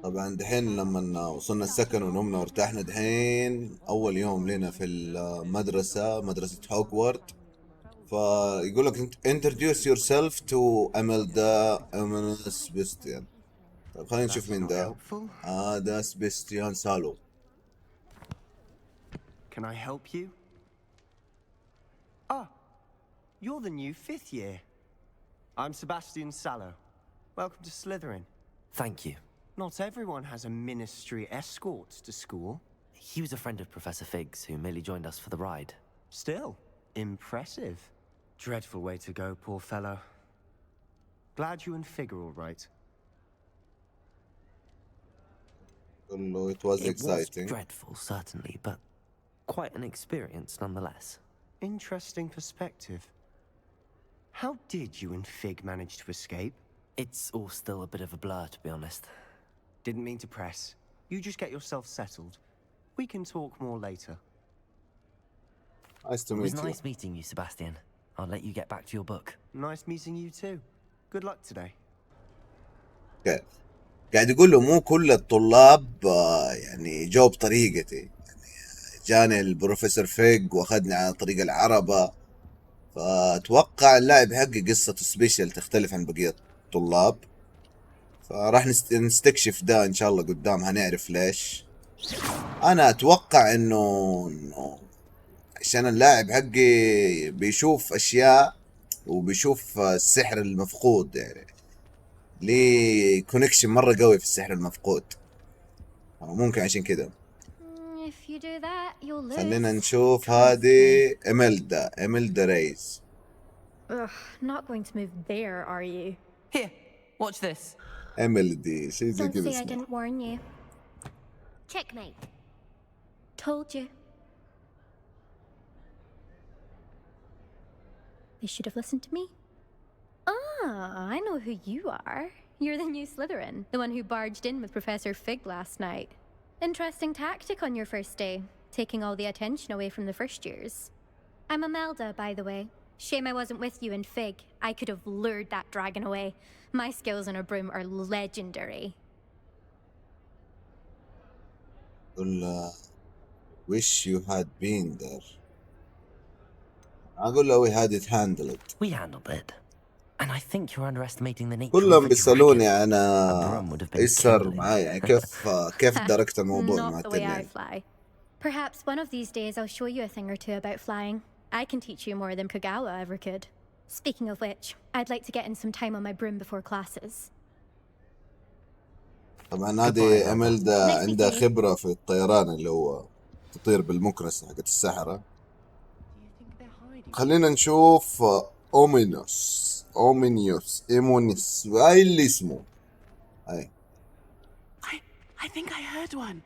طبعا دحين لما وصلنا السكن ونمنا وارتحنا دحين أول يوم لنا في المدرسة، مدرسة هوجورت. فيقول لك introduce yourself to أميلدا سبيستيان. طيب خلينا نشوف مين ده. ده سبيستيان سالو. Can I help you? Ah, you're the new 5th year. I'm Sebastian Sallow. Welcome to Slytherin. Thank you. Not everyone has a ministry escort to school. He was a friend of Professor Fig's who merely joined us for the ride. Still, impressive. Dreadful way to go, poor fellow. Glad you and Fig are all right. It was exciting. Was dreadful, certainly, but quite an experience nonetheless. Interesting perspective. How did you and Fig manage to escape? It's all still a bit of a blur, to be honest. Didn't mean to press. You just get yourself settled. We can talk more later. Nice to meet you. It was nice meeting you, Sebastian. I'll let you get back to your book. Nice meeting you too. Good luck today. Okay. قاعد يقول له مو كل الطلاب يعني جو بطريقتي، يعني جاني البروفيسور فيج واخذني على طريق العربة، فاتوقع اللاعب حقي قصته سبيشل تختلف عن بقية الطلاب، فراح نستكشف ده ان شاء الله قدام هنعرف ليش. انا اتوقع انه عشان اللاعب حقي بيشوف اشياء وبيشوف السحر المفقود، يعني ليه كونكشن مرة قوي في السحر المفقود، ممكن عشان كده. خلينا نشوف هذه إميلدا ريز. Not going to move there, are you? Here, watch this. إميلدي شيء زي كذا. Don't say I didn't warn you. Checkmate. Told you. They should have listened to me. Ah, I know who you are. You're the new Slytherin, the one who barged in with Professor Fig last night. Interesting tactic on your first day, taking all the attention away from the first years. I'm Imelda, by the way. Shame I wasn't with you and Fig. I could have lured that dragon away. My skills on a broom are legendary. Well, wish you had been there. أقول له we had it handled. We handled it. And I think you're underestimating the nature كلهم of a بيسألوني dragon. أنا إيش صار معاي، يعني كيف دركت الموضوع مع Not the way I التنين. fly. Perhaps one of these days I'll show you a thing or two about flying. I can teach you more than Kagawa ever could. Speaking of which, I'd like to get in some time on my broom before classes. طبعا هذه إميلدا عندها خبرة في الطيران اللي هو تطير بالمكنسة حقت السحرة. خلينا نشوف أومينيوس هاي اللي اسمه هاي. I think I heard one.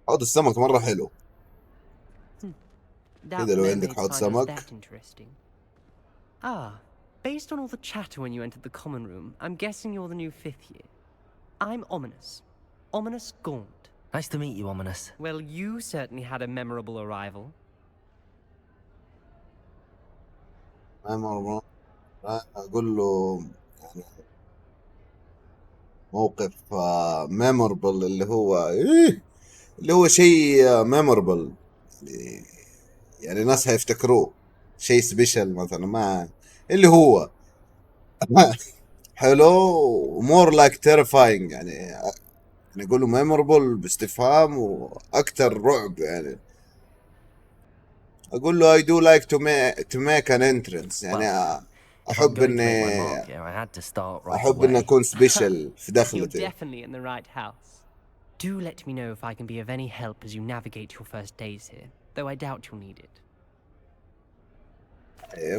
حوض السمك مرة حلو. كذا لو عندك حوض سمك. Ah, based on all the chatter when you entered the common room, I'm guessing you're the new 5th year. I'm Ominous Gaunt. Nice to meet you, Ominous. Well, you certainly had a memorable arrival. أقول له يعني موقف ميموربل اللي هو شيء ميموربل، يعني ناس هيفتكروه شيء سبيشل مثلا، ما اللي هو حلو مور لايك تيرفاينج، يعني نقول له ميموربل باستفهام واكثر رعب. يعني اقول له I do like to make an entrance، يعني احب اني اكون سبيشل في دخلتي. You're definitely in the right house. Do let me know if I can be of any help as you navigate your first days here, though I doubt you'll need it.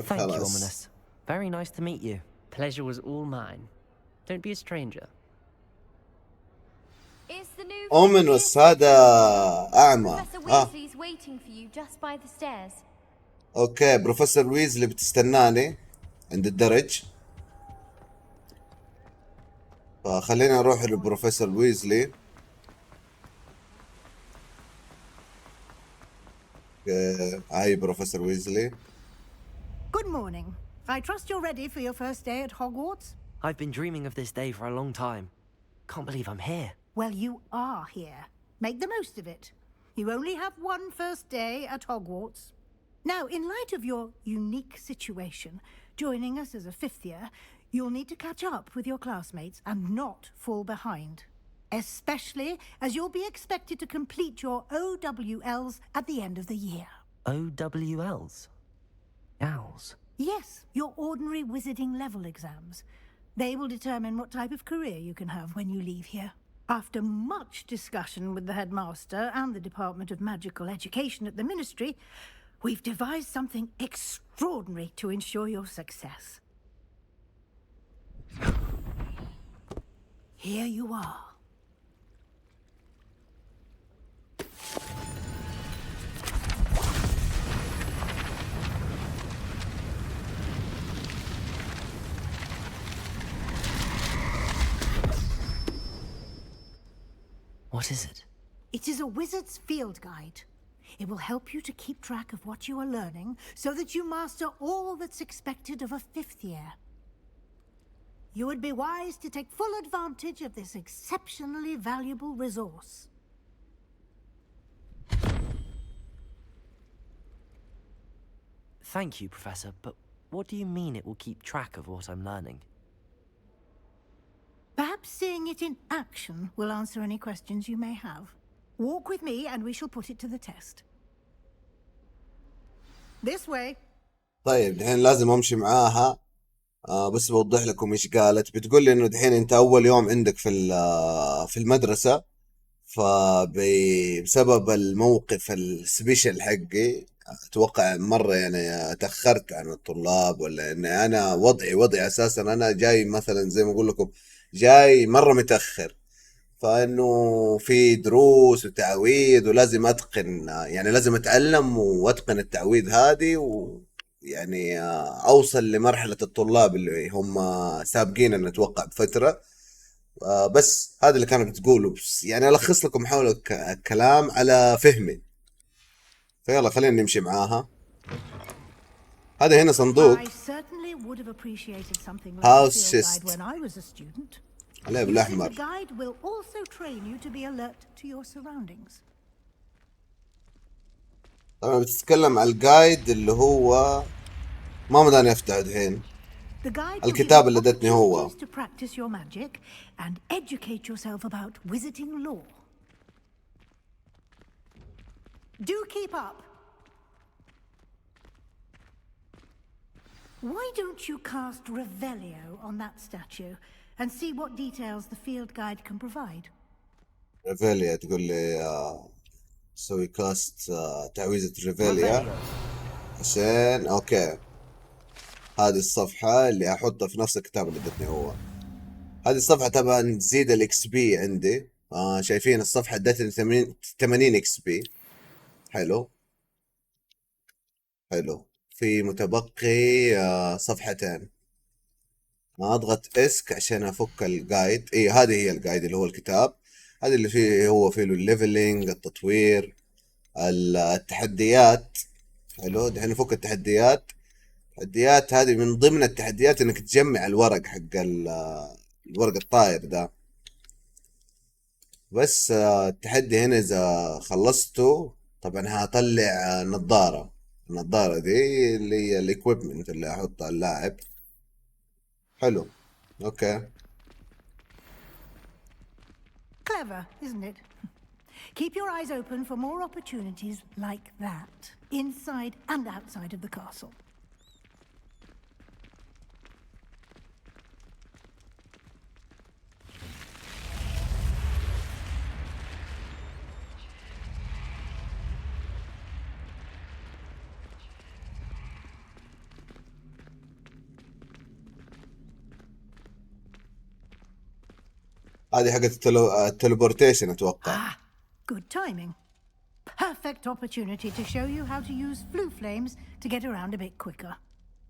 Thank you, Ominous. Very nice to meet you. Pleasure was all mine. Don't be a stranger. Ominous هذا أعمى. أوكي بروفيسور ويزلي بتستناني عند الدرج، فخلينا نروح لبروفيسور ويزلي. هاي بروفيسور ويزلي. Good morning. I trust you're ready for your first day at Hogwarts? I've been dreaming of this day for a long time. Can't believe I'm here. Well, you are here. Make the most of it. You only have one first day at Hogwarts. Now, in light of your unique situation, joining us as a fifth year, you'll need to catch up with your classmates and not fall behind. Especially as you'll be expected to complete your OWLs at the end of the year. OWLs? Owls? Yes, your ordinary wizarding level exams. They will determine what type of career you can have when you leave here. After much discussion with the headmaster and the Department of Magical Education at the Ministry, we've devised something extraordinary to ensure your success. Here you are. What is it? It is a wizard's field guide. It will help you to keep track of what you are learning so that you master all that's expected of a fifth year. You would be wise to take full advantage of this exceptionally valuable resource. Thank you, Professor, but what do you mean it will keep track of what I'm learning? Perhaps seeing it in action will answer any questions you may have. Walk with me and we shall put it to the test. This way. طيب دحين لازم امشي معاها. بس بوضح لكم ايش قالت. بتقول لي انه دحين انت اول يوم عندك في المدرسة، فبسبب الموقف السبيشل حقي اتوقع مرة يعني تأخرت عن الطلاب، ولا ان انا وضعي اساسا انا جاي مثلا زي ما اقول لكم جاي مرة متأخر، فانه في دروس وتعويض ولازم اتقن، يعني لازم اتعلم واتقن التعويض هذه، ويعني اوصل لمرحلة الطلاب اللي هم سابقين اتوقع بفترة. بس هذا اللي كانت بتقوله، بس يعني الخص لكم حول الكلام على فهمي، فيلا خلينا نمشي معاها. هذا هنا صندوق I certainly would have appreciated something like House a field chest. guide when I was a student. عليه The بالاحمر. guide will also train you to be alert to your surroundings. طبعا بتتكلم على الجايد اللي هو ما مداني افتحه دحين. The guide will give الكتاب you اللي ادتني هو. opportunities to practice your magic and educate yourself about wizarding lore. Do keep up. Why don't you cast Revelio on that statue and see what details the field guide can provide? ريفيليا تقول لي سوي كاست تعويذة ريفيليا عشان اوكي. هذه الصفحة اللي احطها في نفس الكتاب اللي ادتني هو. هذه الصفحة طبعا تزيد الاكس بي عندي. شايفين الصفحة ادتني 80 اكس بي. حلو حلو. في متبقي صفحتين. اضغط اسك عشان افك الجايد. اي هذه هي الجايد اللي هو الكتاب. هذا اللي فيه هو فيه له الليفلينج، التطوير، التحديات. حلو دحين نفك التحديات. التحديات هذه من ضمن التحديات انك تجمع الورق حق الورق الطاير ده. بس التحدي هنا اذا خلصته طبعا هطلع نظارة. النظارة دي اللي هي الاكويبمنت اللي احطها اللاعب. حلو اوكي. Clever, isn't it? Keep your eyes open for more opportunities like that, inside and outside of the castle. هذه حقت التليبورتيشن اتوقع. Ah, good timing. Perfect opportunity to show you how to use flue flames to get around a bit quicker.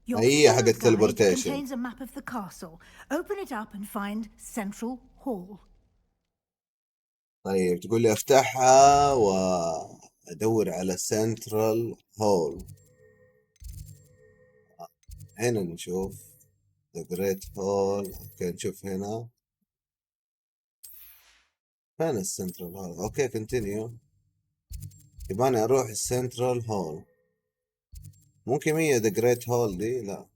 Your هي field حقت guide teleportation. contains a map of the castle. Open it up and find Central Hall. طيب تقول لي افتحها وادور على سنترال هول. هنا نشوف ذا جريت هول. اوكي نشوف هنا فين السنترال هول؟ اوكي كونتينيو. يبغاني اروح السنترال هول. ممكن هي ذا جريت هول دي؟ لا.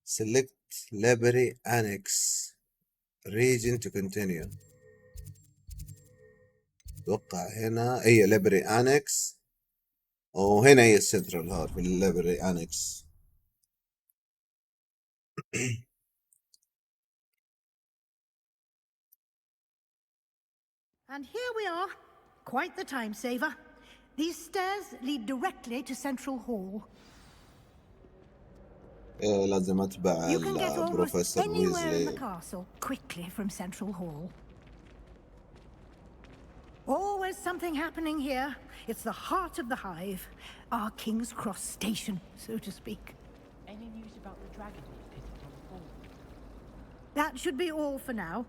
select library annex region to continue. اتوقع هنا هي library annex، وهنا هي السنترال هول في library annex. And here we are. Quite the time saver. These stairs lead directly to Central Hall. لازم اتبع You can get almost البروفيسور anywhere in the ويزلي. castle quickly from Central Hall. Always something happening here. It's the heart of the hive. Our King's Cross station, so to speak. Any news about the dragon you pitted on the phone? That should be all for now.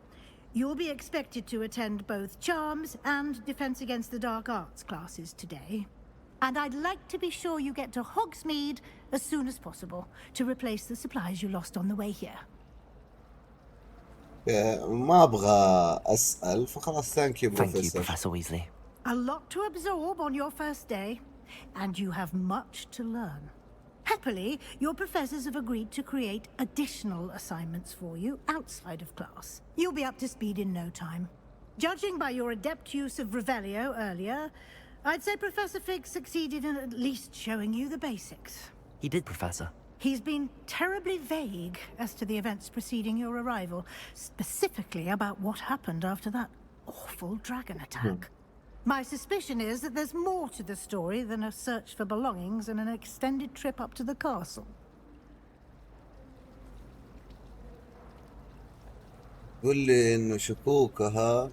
You'll be expected to attend both Charms and Defense Against the Dark Arts classes today. And I'd like to be sure you get to Hogsmeade as soon as possible to replace the supplies you lost on the way here. ما ابغى اسال فخلاص. ثانك يو Thank you, بروفيسور. Professor Weasley. A lot to absorb on your first day, and you have much to learn. Happily, your professors have agreed to create additional assignments for you outside of class. You'll be up to speed in no time. Judging by your adept use of Revelio earlier, I'd say Professor Fig succeeded in at least showing you the basics. He did, Professor. He's been terribly vague as to the events preceding your arrival, specifically about what happened after that awful dragon attack. My suspicion is that there's more to the story than a search for belongings and an extended trip up to the castle. قول لي انه شكوكها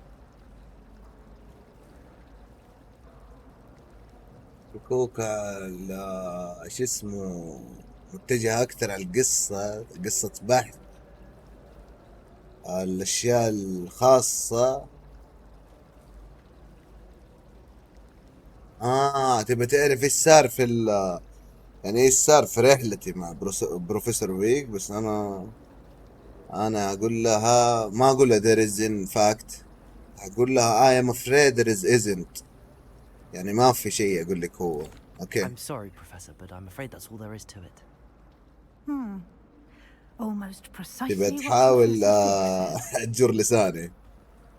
شو اسمه متجهة اكثر على قصة بحث الاشياء الخاصة. تبى تعرف ايش صار في يعني ايش صار في رحلتي مع بروفيسور ويك. بس انا اقول لها، ما اقول لها there is in fact، اقول لها I am afraid there isn't. يعني ما في شيء اقول لك هو. اوكي. I'm sorry, Professor, but I'm afraid that's all there is to it. Almost precisely تبى what تحاول Professor Fig said. تجر لساني.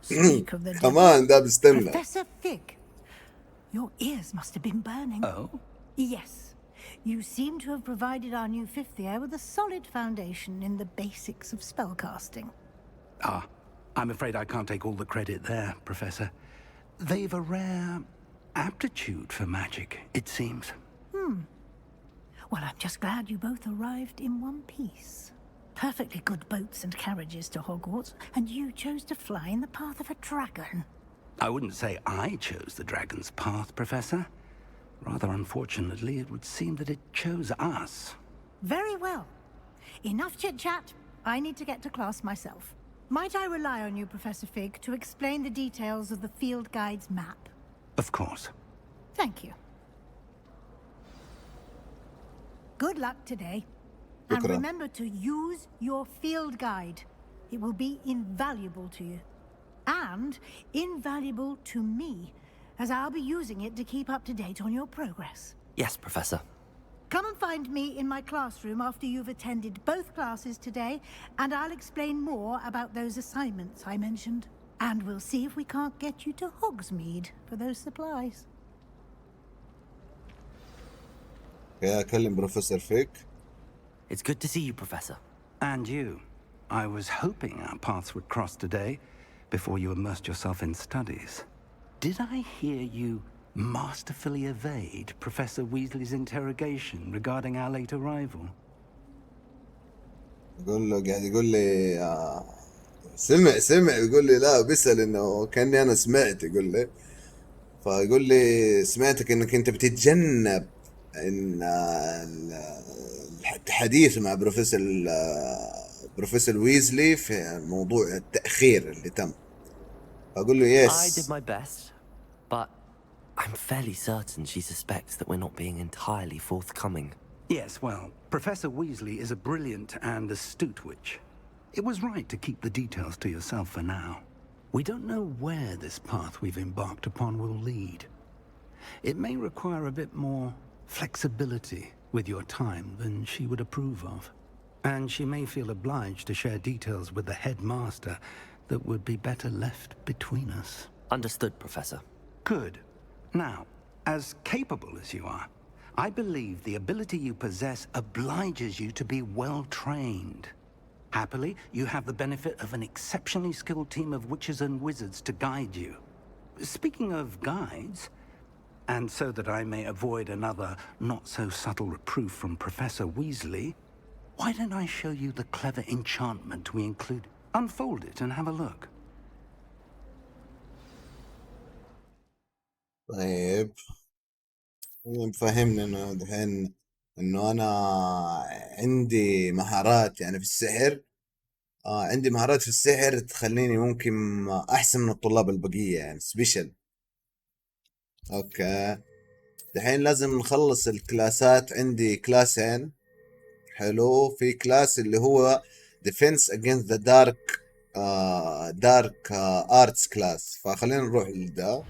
Speak of the devil. كمان ده بستنى. Professor Fig, your ears must have been burning. Oh? Yes. You seem to have provided our new fifth year with a solid foundation in the basics of spellcasting. I'm afraid I can't take all the credit there, Professor. They've a rare aptitude for magic, it seems. Well, I'm just glad you both arrived in one piece. Perfectly good boats and carriages to Hogwarts, and you chose to fly in the path of a dragon. I wouldn't say I chose the dragon's path, Professor. Rather unfortunately, it would seem that it chose us. Very well. Enough chit-chat. I need to get to class myself. Might I rely on you, Professor Fig, to explain the details of the field guide's map? Of course. Thank you. Good luck today. And Shukran. remember to use your field guide. It will be invaluable to you. And invaluable to me, as I'll be using it to keep up to date on your progress. Yes, Professor. Come and find me in my classroom after you've attended both classes today, and I'll explain more about those assignments I mentioned. And we'll see if we can't get you to Hogsmeade for those supplies. يا اكلم بروفيسور فيك. It's good to see you, Professor. And you. I was hoping our paths would cross today before you immersed yourself in studies. Did I hear you masterfully evade Professor Weasley's interrogation regarding our late arrival? يقول له قاعد يقول لي سمع يقول لي لا، بيسأل انه كأني انا سمعت. يقول لي فيقول لي سمعتك انك انت بتتجنب ان الحديث مع بروفيسور ويزلي في موضوع التأخير اللي تم. فأقول له I يس. did my best, but I'm fairly certain she suspects that we're not being entirely forthcoming. Yes, well, Professor Weasley is a brilliant and astute witch. It was right to keep the details to yourself for now. We don't know where this path we've embarked upon will lead. It may require a bit more flexibility with your time than she would approve of. And she may feel obliged to share details with the headmaster that would be better left between us. Understood, Professor. Good. Now, as capable as you are, I believe the ability you possess obliges you to be well trained. Happily, you have the benefit of an exceptionally skilled team of witches and wizards to guide you. Speaking of guides, and so that I may avoid another not-so-subtle reproof from Professor Weasley, why don't I show you the clever enchantment we include? Unfold it and have a look. طيب مفهمنا انه دحين انه انا عندي مهارات يعني في السحر. عندي مهارات في السحر تخليني ممكن احسن من الطلاب البقية يعني سبيشل. اوكي دحين لازم نخلص الكلاسات. عندي كلاسين حلو. في كلاس اللي هو Defense Against the Dark Arts كلاس، فخلينا نروح لده.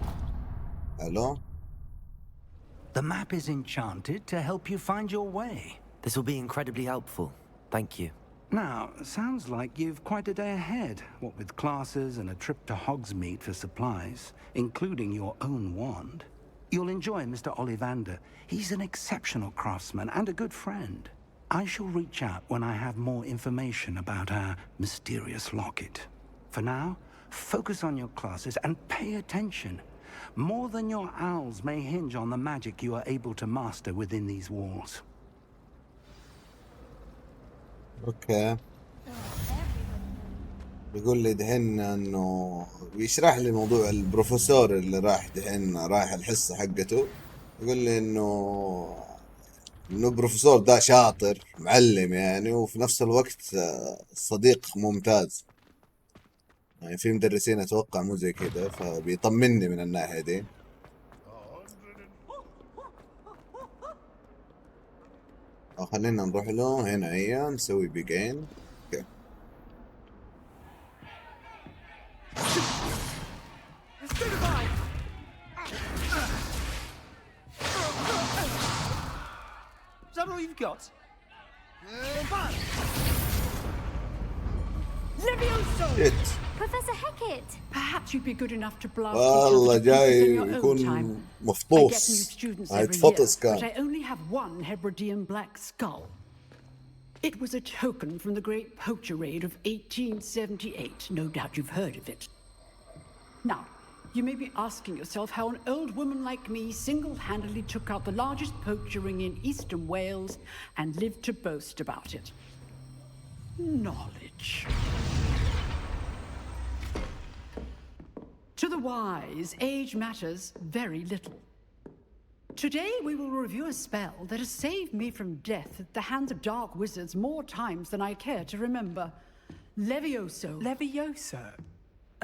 حلو. The map is enchanted to help you find your way. This will be incredibly helpful. Thank you. Now, sounds like you've quite a day ahead, what with classes and a trip to Hogsmeade for supplies, including your own wand. You'll enjoy Mr. Ollivander. He's an exceptional craftsman and a good friend. I shall reach out when I have more information about our mysterious locket. For now, focus on your classes and pay attention. More than your owls may hinge on the magic you are able to master within these walls. اوكي بيقول لي دحين انه بيشرح لي موضوع البروفيسور اللي راح دحين رايح الحصة حقته. يقول لي انه البروفيسور ده شاطر معلم يعني، وفي نفس الوقت صديق ممتاز. يعني في مدرسين اتوقع مو زي كده، فبيطمني من الناحية دي. خلينا نروح له هنا. هي نسوي بيجين. اوكي Is that all you've got? شيت. Professor Hecat! Perhaps you'd be good enough to blast والله each other to جاي pieces in your own يكون time. I get new مفطوس. students every هيتفطس year, كان. but I only have one Hebridean black skull. It was a token from the Great Poacher Raid of 1878. No doubt you've heard of it. Now, you may be asking yourself how an old woman like me single-handedly took out the largest poacher ring in eastern Wales and lived to boast about it. Knowledge. To the wise, age matters very little. Today we will review a spell that has saved me from death at the hands of dark wizards more times than I care to remember. Levioso. Levioso?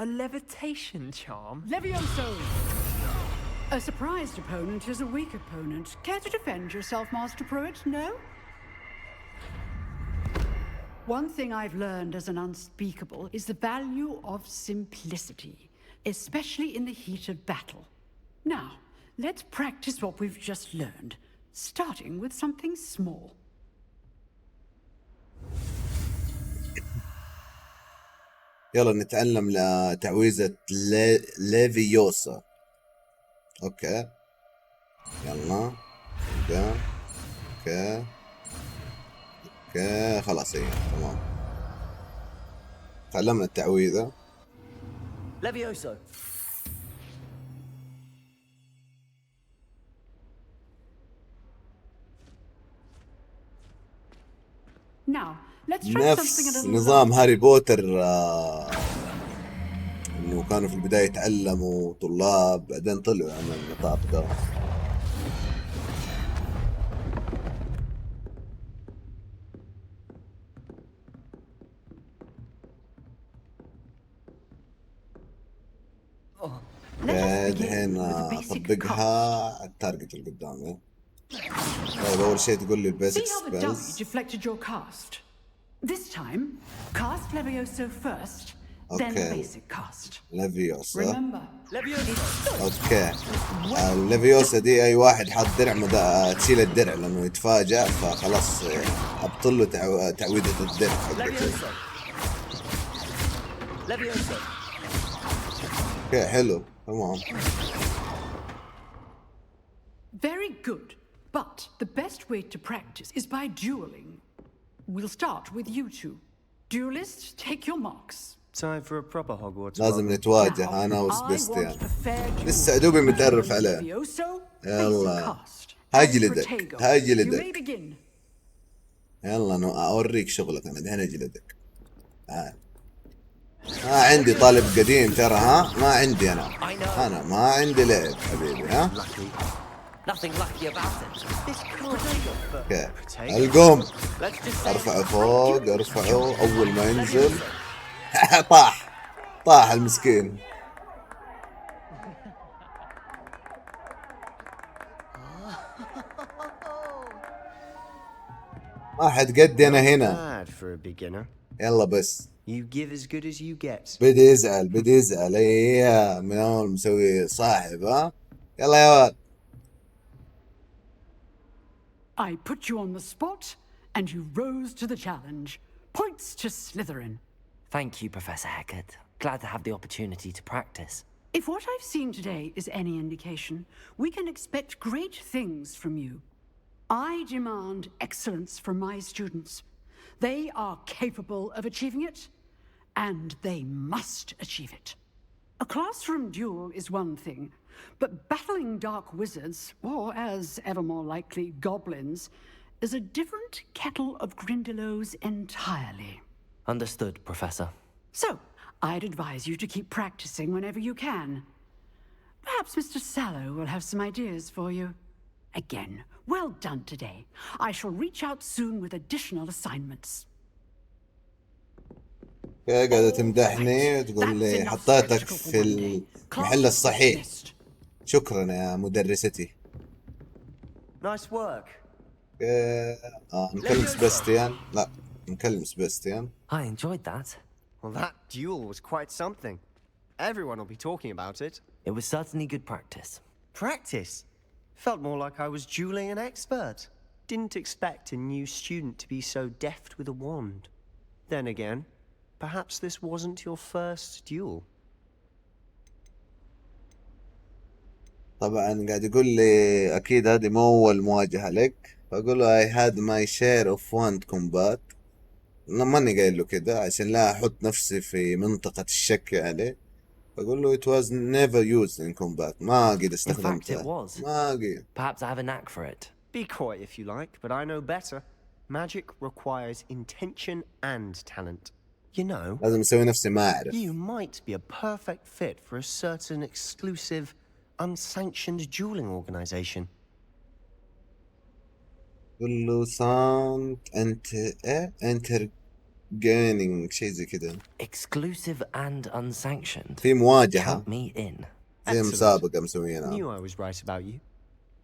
A levitation charm? Levioso! A surprised opponent is a weak opponent. Care to defend yourself, Master Pruitt? No? One thing I've learned as an unspeakable is the value of simplicity, especially in the heat of battle. Now, let's practice what we've just learned, starting with something small. يلا نتعلم لتعويذة ليفيوسا. اوكي يلا. اوكي اوكي اوكي خلاص هي تمام. تعلمنا التعويذة. Levioso. Now, let's try something a نفس little نظام هاري بوتر. انه كانوا في البداية يتعلموا طلاب بعدين طلعوا عن النطاق ده. الحين اطبقها التارجت اللي قدامي. طيب اول شيء تقول لي البيسك See how the dummy سبيلز. deflected your cast. This time, cast Levioso first, then اوكي basic cast. ليفيوسا. Remember, اوكي الليفيوسا دي اي واحد حاط درع تشيل الدرع لانه يتفاجأ، فخلاص ابطل له تعويذة الدرع حقته. اوكي حلو تمام. very good. But the best way to practice is by dueling. We'll start with you two. Duelists, take your marks. Time for a proper Hogwarts. لازم Now, نتواجه انا I وسبستيان. want a fair duel. لسه دوبي متعرف عليه. Levioso, يلا. basic cast. هجلدك Protego. You هجلدك. may begin. يلا انا اوريك شغلك، انا دحين اجلدك. تعال. ما عندي طالب قديم ترى، ها ما عندي انا ما عندي لعب حبيبي، ها. Nothing lucky about it. اوكي القوم ارفعه فوق، ارفعه اول ما ينزل. طاح المسكين. ما حد قدي انا هنا. Bad for a beginner. يلا بس You give as good as you get. بدي يزعل ايه من اول مسوي صاحب، ها. يلا يا ولد. I put you on the spot, and you rose to the challenge. Points to Slytherin. Thank you, Professor Hagrid. Glad to have the opportunity to practice. If what I've seen today is any indication, we can expect great things from you. I demand excellence from my students. They are capable of achieving it, and they must achieve it. A classroom duel is one thing, but battling dark wizards, or as ever more likely, goblins, is a different kettle of Grindylows entirely. Understood, Professor. So, I'd advise you to keep practicing whenever you can. Perhaps Mr. Sallow will have some ideas for you. Again, well done today. I shall reach out soon with additional assignments. قاعدة تمدحني وتقول لي حطيتك في المحل الصحيح. شكرا يا مدرستي. Nice work. نكلم سباستيان. لا نكلم سباستيان. I enjoyed that. Well, that duel was quite something. Everyone will be talking about it. It was certainly good practice. Practice? Felt more like I was dueling an expert. Didn't expect a new student to be so deft with a wand. Then again, perhaps this wasn't your first duel. طبعا قاعد يقول لي اكيد هذه مو اول مواجهة لك، فاقول له I had my share of wand combat. ماني قايل له كده عشان لا احط نفسي في منطقة الشك يعني. بقول له it was never used in combat. ما قد استخدمتها. it was. ما قد. Perhaps I have a knack for it. Be coy if you like, but I know better. Magic requires intention and talent. You know, لازم اسوي نفسي ما اعرف. you might be a perfect fit for a certain exclusive, unsanctioned dueling organization. قول له انتر جينينج شيء زي كده. Exclusive and unsanctioned. في مواجهة Count me in. زي Excellent. مسابقة Knew مسوينها. I was right about you.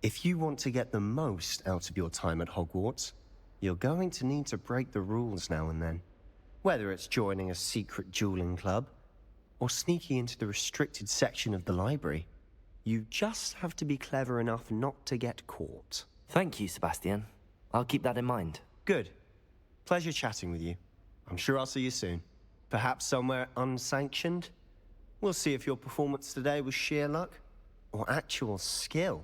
If you want to get the most out of your time at Hogwarts, you're going to need to break the rules now and then. Whether it's joining a secret dueling club or sneaking into the restricted section of the library, you just have to be clever enough not to get caught. Thank you, Sebastian. I'll keep that in mind. Good. Pleasure chatting with you. I'm sure I'll see you soon. Perhaps somewhere unsanctioned? We'll see if your performance today was sheer luck or actual skill.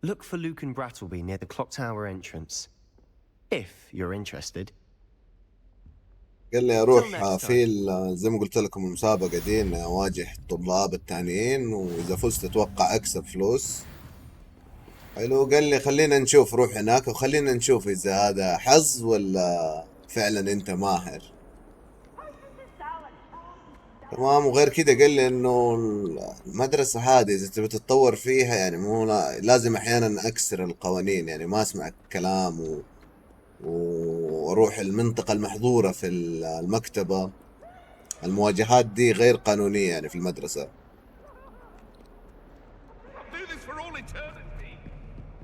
Look for Luke and Brattleby near the clock tower entrance. If you're interested. قال لي اروح في زي ما قلت لكم المسابقة دي اني اواجه الطلاب التانيين، واذا فزت اتوقع اكسب فلوس. حلو. قال لي خلينا نشوف، روح هناك وخلينا نشوف اذا هذا حظ ولا فعلا انت ماهر. تمام. وغير كده قال لي انه المدرسة هذه اذا تبي تتطور فيها يعني مو لازم احيانا اكسر القوانين، يعني ما اسمع الكلام واروح المنطقة المحظورة في المكتبة. المواجهات دي غير قانونية يعني في المدرسة.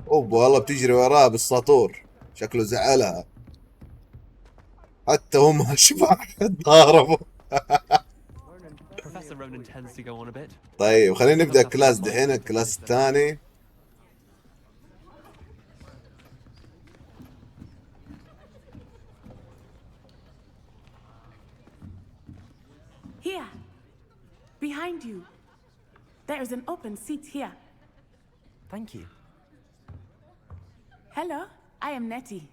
اوه والله بتجري وراه بالساطور، شكله زعلها. حتى هم الشباب ضاربوا. the Ronin tends to go on a bit. طيب خلينا نبدأ الكلاس دحين، الكلاس الثاني. Here, behind you. There is an open seat here. Thank you. Hello, I am Nettie.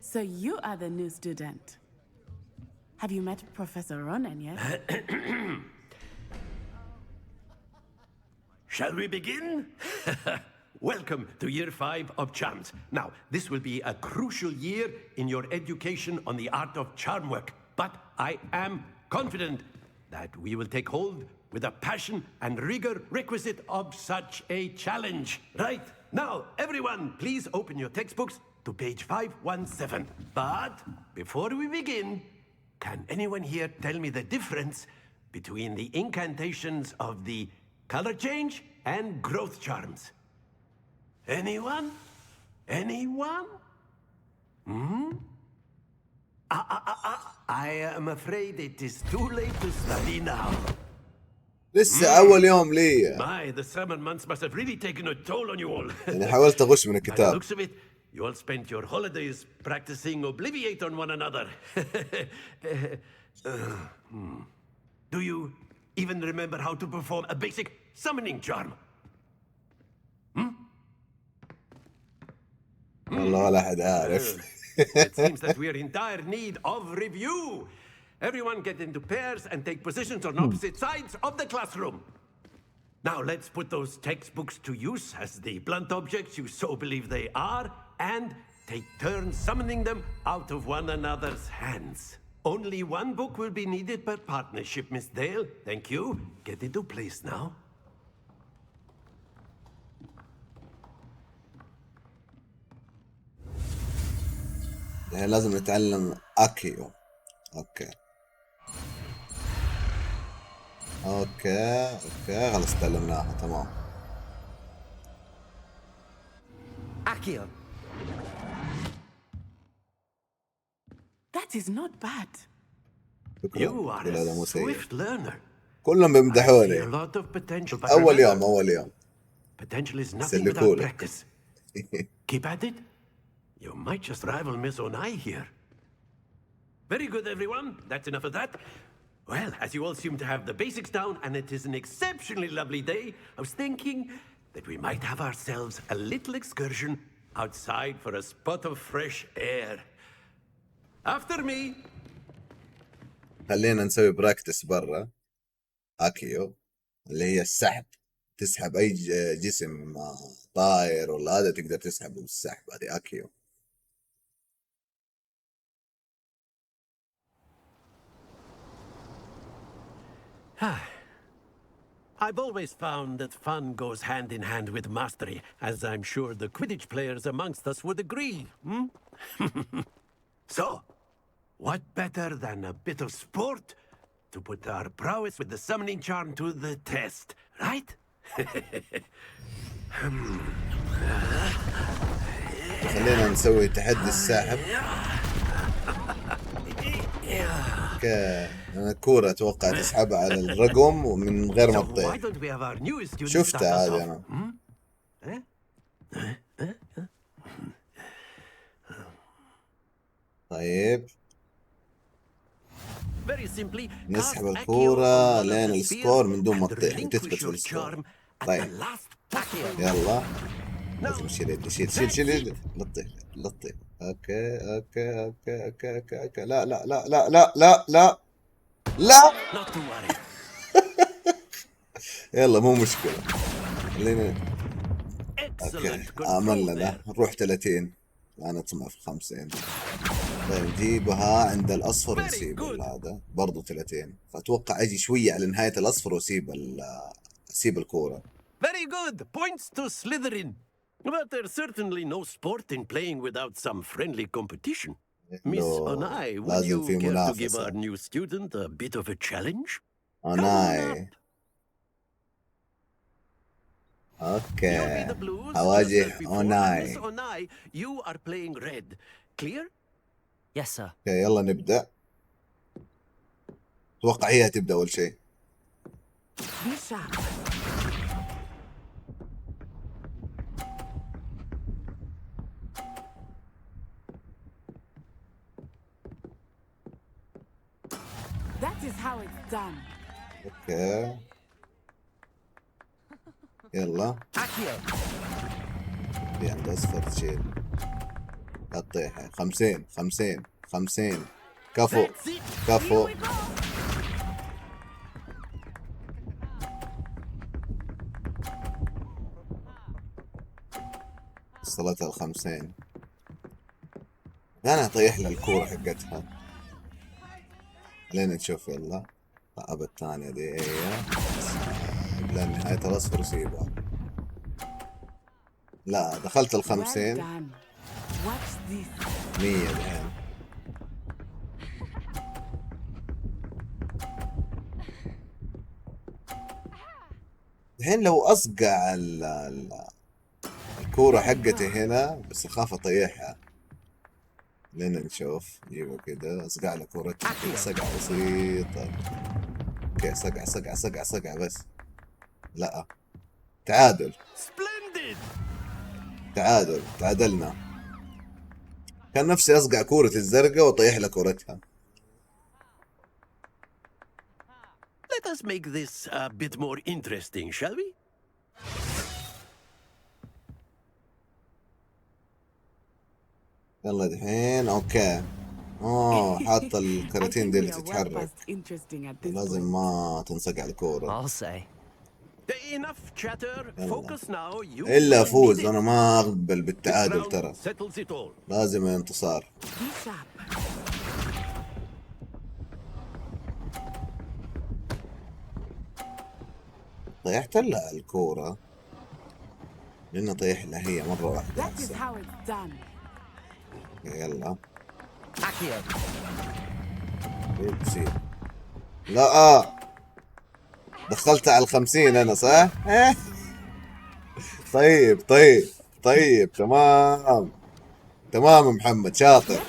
So you are the new student. Have you met Professor Ronan yet? Shall we begin? Welcome to year 5 of charms. Now, this will be a crucial year in your education on the art of charm work, but I am confident that we will take hold with the passion and rigor requisite of such a challenge. Right, now, everyone, please open your textbooks to page 517. But before we begin, can anyone here tell me the difference between the incantations of the color change and growth charms? Anyone? Anyone? I am afraid it is too late to study now. لسه أول يوم لي. My, the summer months must have really taken a toll on you all. يعني حاولت أغش من By the الكتاب. looks of it, you all spent your holidays practicing Obliviate on one another. Do you even remember how to perform a basic summoning charm? والله ولا أحد عارف. It seems that we are in dire need of review. Everyone get into pairs and take positions on opposite sides of the classroom. Now let's put those textbooks to use as the blunt objects you so believe they are, and take turns summoning them out of one another's hands. Only one book will be needed per partnership, Miss Dale. Thank you. Get into place now. يعني لازم نتعلم أكيو. أوكي خلاص تعلمناها تمام. Akio. That is not bad. You are a swift learner. كلهم I see a بيمدحوني. lot of potential, but أول remember, يوم. potential is nothing اللي without كولك. practice. Keep at it. You might just rival Miss Onai here. Very good, everyone. That's enough of that. Well, as you all seem to have the basics down, and it is an exceptionally lovely day, I was thinking that we might have ourselves a little excursion outside for a spot of fresh air. After me. خلينا نسوي براكتس برا. أكيو اللي هي السحب. تسحب أي جسم طاير ولا هذا تقدر تسحبه بالسحب. هذه أكيو. I've always found that fun goes hand in hand with mastery, as I'm sure the Quidditch players amongst us would agree. So, what better than a bit of sport to put our prowess with the summoning charm to the test, right? خلينا نسوي تحدي الساحب. أنا كورة أتوقع تسحبها على الرقم ومن غير ما تطير. شفتها هذه أنا. طيب نسحب الكورة لين السكور من دون ما تطيح وتثبت في السكور. طيب يلا لازم اشيل يدي. شيل يدي. لا تطيح. اوكي لا يلا مو مشكلة. خلينا اوكي عملنا نروح 30. انا اطمع في 50. طيب نجيبها عند الاصفر ونسيب هذا برضو 30. فاتوقع اجي شوية على نهاية الاصفر واسيب الكورة. Very good. Points to Slytherin. But there's certainly no sport in playing without some friendly competition. Miss Onai, would you care to give our new student a bit of a challenge? Onai. Okay. أواجه Onai. Miss Onai, you are playing red. Clear? Yes, sir. Okay, يلا نبدأ. أتوقع هي هتبدأ أول شيء. Be sharp. That is how it's done. اوكي يلا في عند اصفر تشيل لا تطيح. 50 50 50 كفو كفو. وصلتها 50. انا اطيح لها الكورة حقتها. خلينا نشوف يلا. الأب الثانية دي هي لين نهاية الأصفر وسيبها. لا دخلت 50. 100 الحين. الحين لو أصقع الكورة حقتي هنا بس أخاف أطيحها. لين نشوف جيبه كده أصقع له كورتها كده صقعة بسيطة. اوكي صقع صقع صقع صقع بس. لا تعادل. تعادل تعادلنا. كان نفسي أصقع كورة الزرقاء وأطيح له كورتها. Let us make this a bit more interesting, shall we? يلا دحين اوكي. حاط الكراتين دي اللي تتحرك. لازم ما تنصقع الكورة. Enough chatter. Focus now. You إلا أفوز. أنا ما أقبل بالتعادل ترى. لازم انتصار. طيحت لها الكورة لأنه طيح لها هي مرة واحدة. يلا بسيط. لا دخلت على 50 أنا صح؟ طيب طيب طيب تمام تمام محمد شاطر.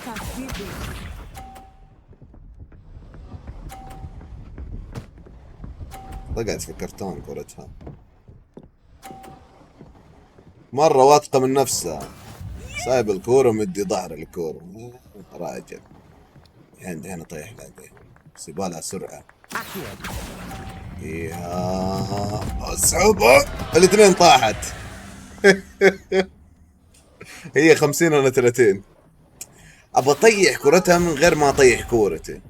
طقعت في الكرتون كورتها. مرة واثقة من نفسها. سايب الكورة ومدي ظهر الكورة. راجل هنا طيح لها سيبالها سرعة. إيها صعوبة. الاثنين طاحت. هي 50 وانا 30. ابى اطيح كورتها من غير ما اطيح كورتي.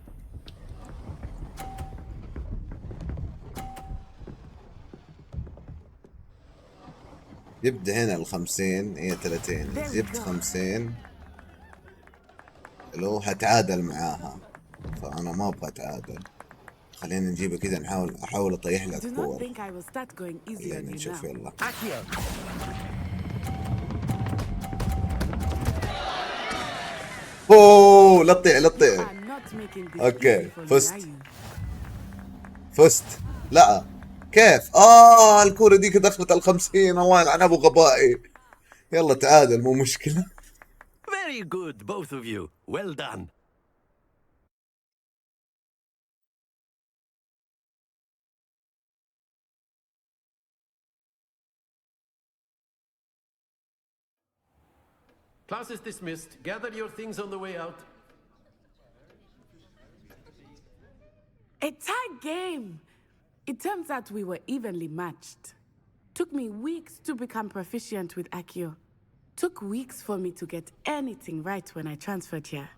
جبت هنا 50 هي 30. جبت 50 لو هتعادل معاها فانا ما ابغى اتعادل. خلينا نجيبه كذا احاول اطيح لها الكورة. خلينا نشوف يلا. اوه لا تطيح لا تطيح. اوكي فزت. لا كيف الكورة ديك دخلت على 50. انا ابو غبائي. يلا تعادل مو مشكلة. Very good, both of you. Well done. Class is dismissed. Gather your things on the way out. A tight game. It turns out we were evenly matched. Took me weeks to become proficient with Accio. Took weeks for me to get anything right when I transferred here.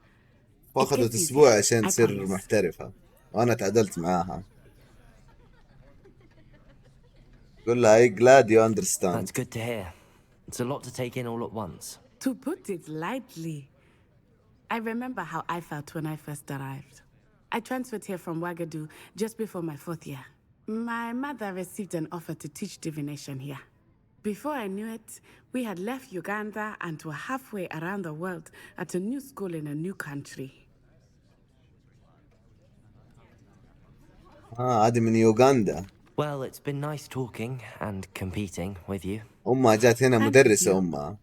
فاخذت اسبوع عشان تصير محترفة وانا تعادلت معاها. قول لها I'm glad you understand. That's good to hear. It's a lot to take in all at once. To put it lightly, I remember how I felt when I first arrived. I transferred here from Ouagadougou just before my 4th year. My mother received an offer to teach divination here. Before I knew it, we had left Uganda and were halfway around the world at a new school in a new country. هذه من يوغندا. Well, it's been nice talking and competing with you. أمها جات هنا مدرسة أمها.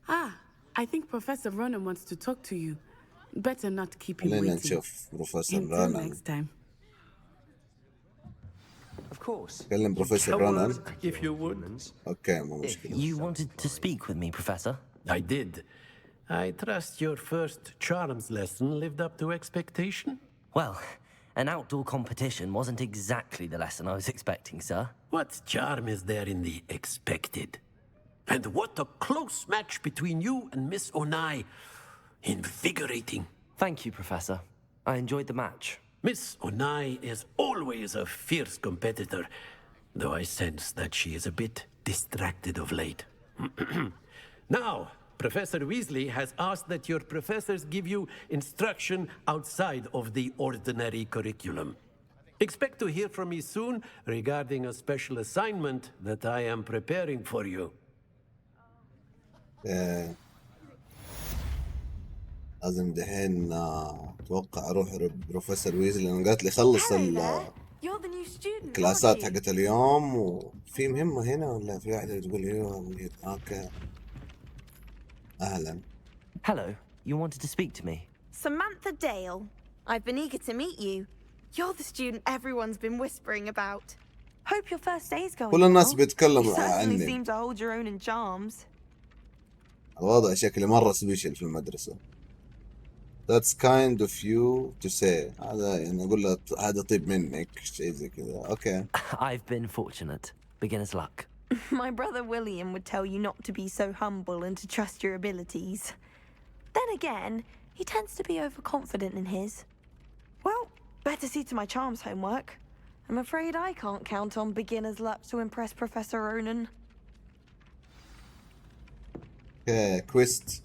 I think Professor Ronan wants to talk to you. Better not keep him خلينا waiting. نشوف بروفيسور Until روnan. next time. Of course. كلم بروفيسور رونان. If you would. اوكي مو مشكلة. You wanted to speak with me, Professor? I did. I trust your first charms lesson lived up to expectation? Well, an outdoor competition wasn't exactly the lesson I was expecting, sir. What charm is there in the expected? And what a close match between you and Miss Onai. Invigorating. Thank you, Professor. I enjoyed the match. Miss Onai is always a fierce competitor, though I sense that she is a bit distracted of late. Now, Professor Weasley has asked that your professors give you instruction outside of the ordinary curriculum. Expect to hear from me soon regarding a special assignment that I am preparing for you. لازم دحين اتوقع اروح بروفيسور ويزلي لانه قالت لي خلص الكلاسات حقت اليوم وفي مهمة هنا ولا في واحدة تقول ايوه اوكي. اهلا. Hello, you wanted to speak to me? Samantha Dale. I've been eager to meet you. You're the student everyone's been whispering about. Hope your first day's going well. كل الناس You بيتكلموا certainly عني. seem to hold your own in charms. الوضع شكلي مرة سبيشل في المدرسة. That's kind of you to say. هذا يعني أقول له هذا طيب منك شيء زي كذا. أوكي. I've been fortunate. Beginner's luck. My brother William would tell you not to be so humble and to trust your abilities. Then again, he tends to be overconfident in his. Well, better see to my charms homework. I'm afraid I can't count on beginner's luck to impress Professor Ronan. اوكي كويست.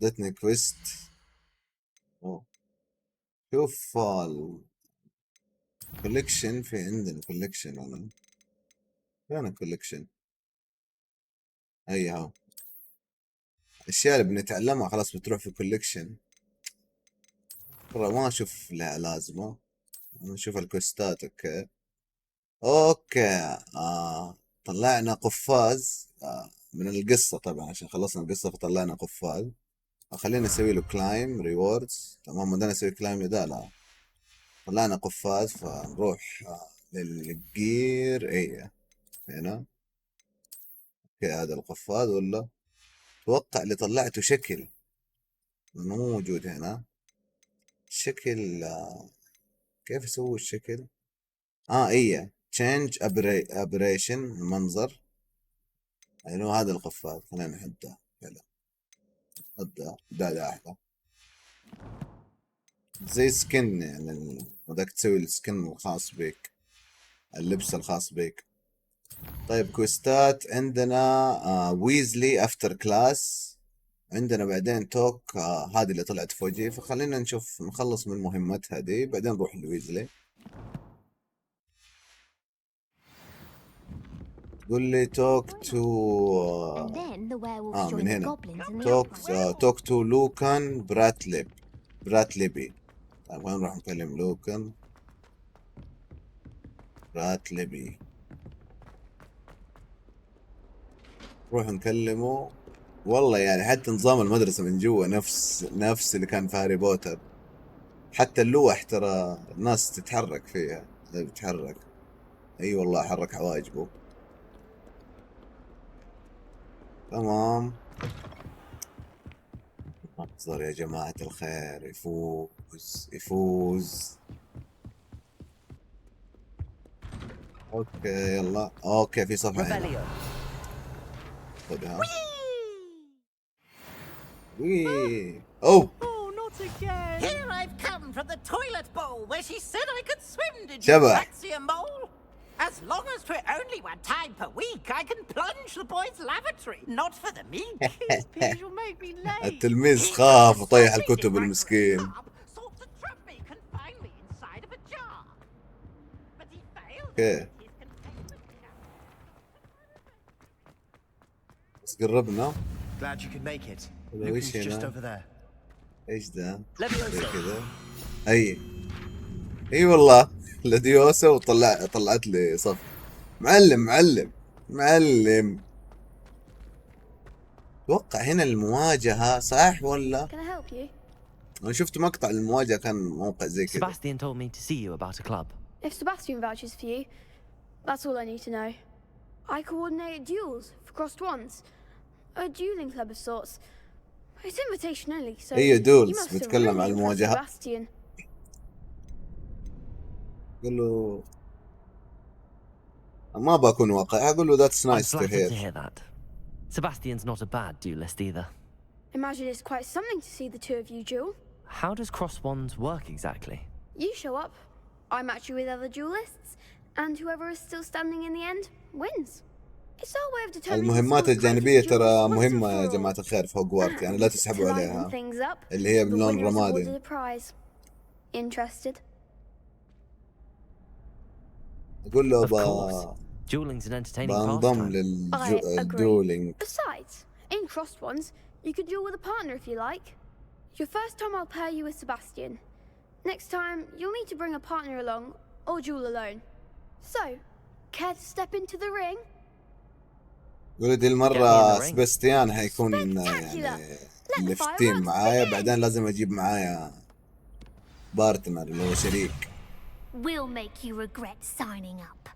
ادتني كويست. شوف الكوليكشن في عندنا كوليكشن انا. فين الكوليكشن؟ اي الاشياء اللي بنتعلمها خلاص بتروح في كوليكشن. ما اشوف لها لازمة. نشوف الكوستات. اوكي طلعنا قفاز من القصة طبعا عشان خلصنا القصة فطلعنا قفاز. خلينا نسوي له كلايم ريوردز. تمام بدنا نسوي كلايم لده لا. طلعنا قفاز فنروح للجير هنا. اوكي هذا القفاز ولا اتوقع اللي طلعته شكل انه مو موجود هنا. شكل كيف يسوي الشكل؟ change aberration المنظر. يعني هذا القفاز خلينا نحطه. ده احلى زي سكن يعني بدك تسوي السكن الخاص بك اللبس الخاص بك. طيب كويستات عندنا ويزلي افتر كلاس. عندنا بعدين توك هذه اللي طلعت فوجي فخلينا نشوف نخلص من مهمتها دي بعدين نروح لويزلي. قول لي توك تو من هنا توك تو لوكان براتليبي. طيب وين نروح نكلم لوكان براتليبي؟ نروح نكلمه. والله يعني حتى نظام المدرسة من جوا نفس اللي كان في هاري بوتر. حتى اللوح ترى الناس تتحرك فيها. بتتحرك. اي والله حرك حواجبه. تمام. انظر يا جماعة الخير يفوز. اوكي يلا. اوكي في صفحة هنا. خذها. وي اوه. Not again. Here I've come from the toilet bowl where she said I could swim. Did you شبح. fancy a mole? As long as for only one time per week, I can plunge the boys' lavatory. Not for the meek. Please, you'll make me late. التلميذ خاف وطيح الكتب المسكين. Sought to trap me, confine me inside of a jar. But he failed. اوكي. بس قربنا. Glad you could make it. وش Lucan's just هنا؟ over there. ايش ده؟ زي كذا. اي والله لديوسا طلعت لي صف. معلم. اتوقع هنا المواجهة صح ولا؟ انا شفت مقطع المواجهة كان موقع زي كذا. Sebastian told me to see you about a club. If Sebastian vouches for you, that's all I need to know. I coordinate duels for crossed ones. A dueling club of sorts. It's invitation only, so هي you دولز must have بتكلم عن really impressed المواجهة. Sebastian. قل له ما بكون واقعي، أقول له that's I'm nice to flattered to hear. hear that. Sebastian's not a bad duelist either. Imagine it's quite something to see the two of you duel. How does cross wands work exactly? You show up, I match you with other duelists, and whoever is still standing in the end wins. It's our way of determining المهمات the school's الجانبية greatest ترى duels once مهمة يا and for all. جماعة الخير في هوجوارت، يعني لا And تسحبوا to lighten عليها، things up, اللي هي the بلون winner is awarded رمادي. a prize. Interested? أقول له Of course. Dueling's an entertaining بنضم pastime. I agree. للدولينج. Besides, in crossed ones, you could duel with a partner if you like. Your first time I'll pair you with Sebastian. Next time, you'll need to bring a partner along, or duel alone. So, care to step into the ring? يقول دي المرة سباستيان حيكون يعني اللي في التيم معايا، بعدين لازم أجيب معايا بارتنر اللي هو شريك. We'll make you regret signing up.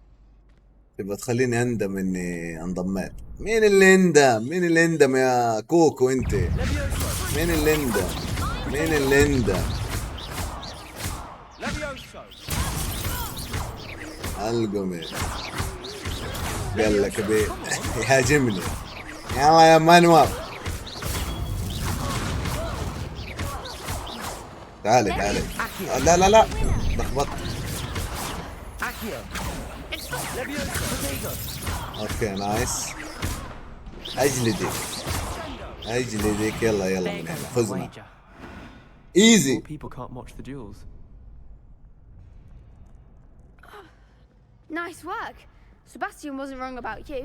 تبغى تخليني أندم إني انضميت. مين اللي اندم؟ مين اللي اندم يا كوكو أنت؟ مين اللي اندم؟ مين اللي اندم؟ القمي قال لك يهاجمني. يلا يا مانوال تعالي تعالي. لا لا لا لخبطت. اوكي نايس. اجلدك اجلدك. يلا يلا فزنا. ايزي. People can't watch the duels. Nice work. Sebastian wasn't wrong about you.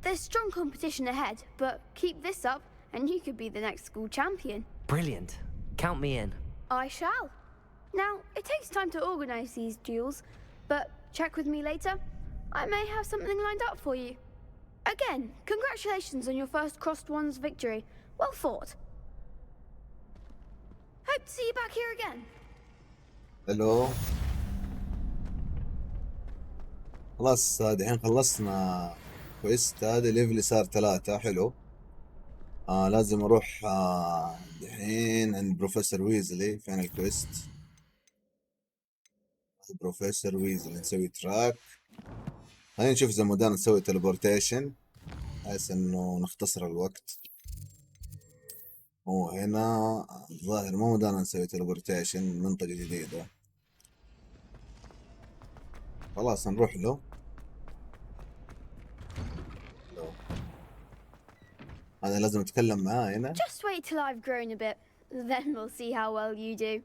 There's strong competition ahead, but keep this up and you could be the next school champion. Brilliant. Count me in. I shall. Now, it takes time to organize these duels, but check with me later. I may have something lined up for you. Again, congratulations on your first crossed ones victory. Well fought. Hope to see you back here again. Hello. خلاص دحين خلصنا كويست. هذا ليفلي صار 3. حلو. لازم اروح دحين عند بروفيسور ويزلي. فين الكويست؟ بروفيسور ويزلي. نسوي تراك. خلينا نشوف اذا مودانا نسوي تليبورتيشن بحيث انه نختصر الوقت. هنا الظاهر ما مودانا نسوي تليبورتيشن. منطقة جديدة. خلاص نروح له. أنا لازم أتكلم معاه هنا. Just wait till I've grown a bit, then we'll see how well you do.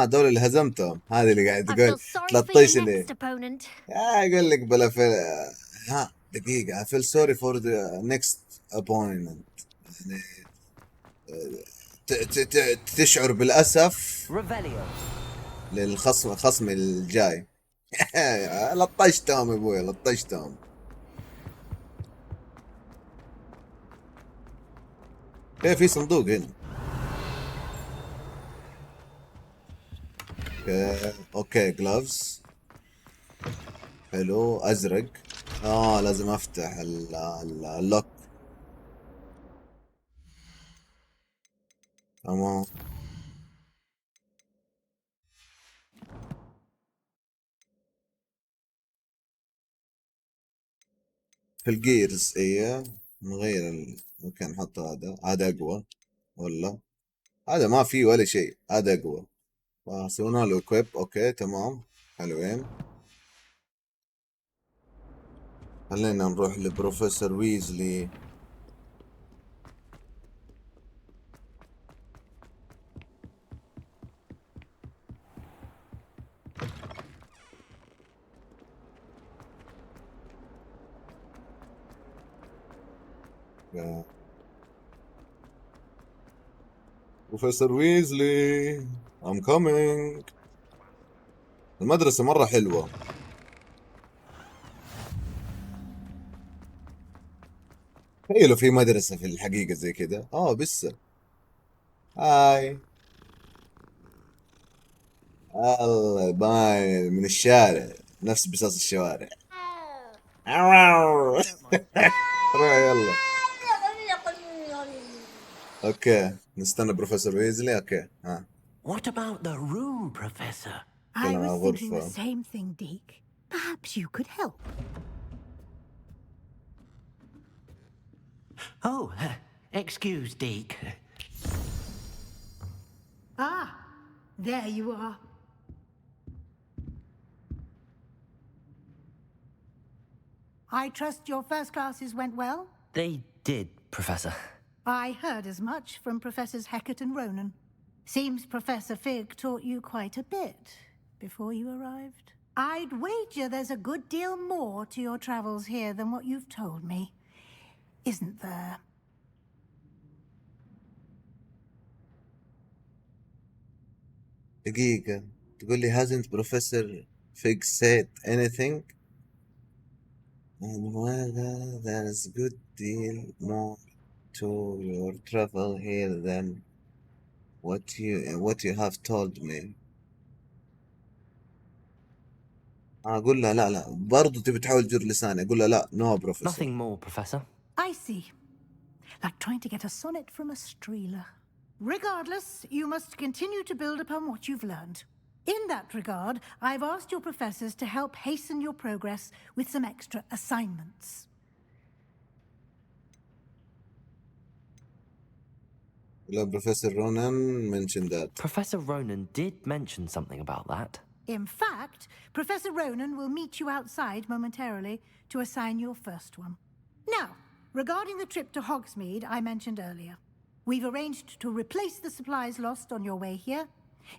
دول اللي هزمتهم. هذه اللي قاعد تقول تلطشني. يقول لك بلا دقيقة. I feel sorry for the next opponent. يعني تشعر بالأسف للخصم الجاي. لطشتهم يا ابوي لطشتهم. في صندوق هنا. اوكي جلوفز. حلو ازرق. لازم افتح اللوك. تمام. في الجيرز نغير ممكن نحط هذا اقوى ولا هذا ما فيه ولا شيء. هذا اقوى. سوينا له اكويب. اوكي تمام حلوين. خلينا نروح لبروفيسور ويزلي. بروفيسور ويزلي I'm coming. المدرسة مرة حلوة. تخيلوا في مدرسة في الحقيقة زي كده. بس هاي الله باين من الشارع، نفس بصاص الشوارع. روح يلا. اوكي نستنى بروفيسور ويزلي. اوكي ها. What about the room, Professor? I was thinking the same thing, Deke. Perhaps you could help. Oh, excuse, Deke. Ah, there you are. I trust your first classes went well? They did, Professor. I heard as much from Professors Hecat and Ronan. Seems Professor Fig taught you quite a bit before you arrived. I'd wager there's a good deal more to your travels here than what you've told me. Isn't there? دقيقة، تقول لي hasn't Professor Fig said anything? And whether there's a good deal more to your travel here than what you have told me. اقول لها لا برضو تبي تحاول تجر لساني. اقول لها لا no professor. Nothing more, Professor. I see. Like trying to get a sonnet from a streeler. Regardless, you must continue to build upon what you've learned. In that regard, I've asked your professors to help hasten your progress with some extra assignments. Well, Professor Ronan mentioned that. Professor Ronan did mention something about that. In fact, Professor Ronan will meet you outside momentarily to assign your first one. Now, regarding the trip to Hogsmeade I mentioned earlier, we've arranged to replace the supplies lost on your way here,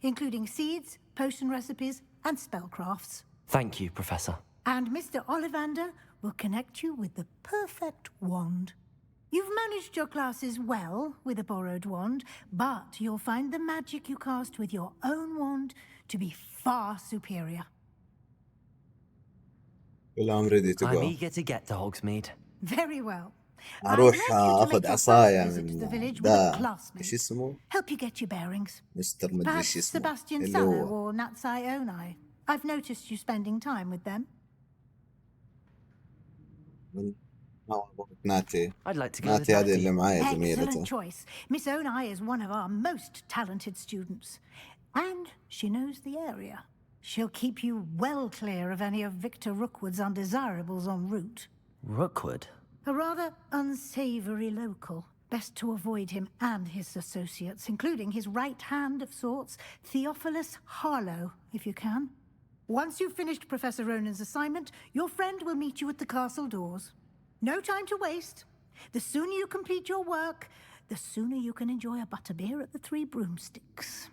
including seeds, potion recipes, and spellcrafts. Thank you, Professor. And Mr. Ollivander will connect you with the perfect wand. You've managed your classes well with a borrowed wand, but you'll find the magic you cast with your own wand to be far superior. Well, I'm ready to go. I'm eager to get to Hogsmeade. Very well. اروح اخذ عصاية من ده ايش اسمه؟ Help you get your bearings. مستر مدري ايش Perhaps اسمه. Sebastian اللي Sallow هو or Natsai Onai. I've noticed you spending time with them. ناتي. I'd like to go with ناتي هذه اللي معايا Excellent زميلته. choice. Miss Onai is one of our most talented students. And she knows the area. She'll keep you well clear of any of Victor Rookwood's undesirables en route. Rookwood? A rather unsavory local. Best to avoid him and his associates, including his right hand of sorts, Theophilus Harlow, if you can. Once you've finished Professor Ronan's assignment, your friend will meet you at the castle doors. No time to waste. The sooner you complete your work, the sooner you can enjoy a butterbeer at the Three Broomsticks.